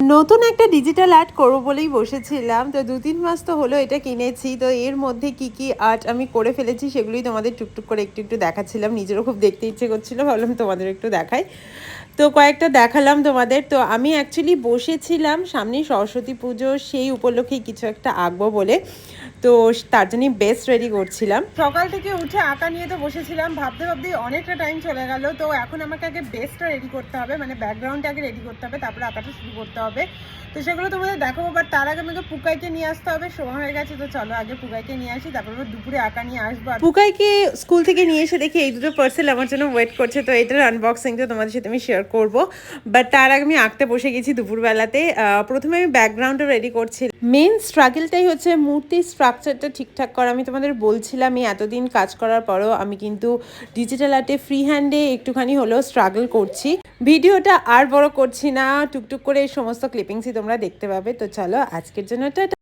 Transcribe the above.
নতুন একটা digital art করবো বলেই বসেছিলাম, তো 2-3 মাস তো হলো এটা কিনেছি। তো এর মধ্যে কি কি আর্ট আমি করে ফেলেছি সেগুলোই তোমাদের টুকটুক করে একটু একটু দেখাচ্ছিলাম। নিজেরও খুব দেখতে ইচ্ছে করছিল, ভাবলাম তোমাদের একটু দেখাই। তো কয়েকটা দেখালাম তোমাদের। তো আমি অ্যাকচুয়ালি বসেছিলাম সামনে সরস্বতী পুজো, সেই উপলক্ষেই কিছু একটা আঁকবো বলে। তো তার জন্যই বেস্ট রেডি করছিলাম। সকাল থেকে উঠে আঁকা নিয়ে তো বসেছিলাম, ভাবতে ভাবতেই অনেকটা টাইম চলে গেল। তো এখন আমাকে আগে বেস্টটা রেডি করতে হবে, মানে ব্যাকগ্রাউন্ডটা আগে রেডি করতে হবে, তারপরে আঁকাটা শুরু করতে হবে। তো সেগুলো তোমাদের দেখাবো, বাট তার আগে আমাকে পুকাইকে নিয়ে আসতে হবে। সময় হয়ে গেছে, তো চলো আগে পুকাইকে নিয়ে আসি, তারপর দুপুরে আঁকা নিয়ে আসবো। পুকাইকে স্কুল থেকে নিয়ে এসে দেখি এই দুটো পার্সেল আমার জন্য ওয়েট করছে, তো এটার আনবক্সিংটা তোমাদের সাথে আমি শেয়ার করবো। বাট তার আগে আমি আঁকতে বসে গেছি দুপুরবেলাতে। প্রথমে আমি ব্যাকগ্রাউন্ডটা রেডি করছি। মেন স্ট্রাগলটাই হচ্ছে মূর্তির স্ট্রাকচারটা ঠিকঠাক করা। আমি তোমাদের বলছিলাম এই এতদিন কাজ করার পরও আমি কিন্তু ডিজিটাল আর্টে ফ্রি হ্যান্ডে একটুখানি হলেও স্ট্রাগল করছি। ভিডিওটা আর বড় করছি না, টুকটুক করে এই সমস্ত ক্লিপিংসই তোমরা দেখতে পাবে। তো চলো আজকের জন্য এটা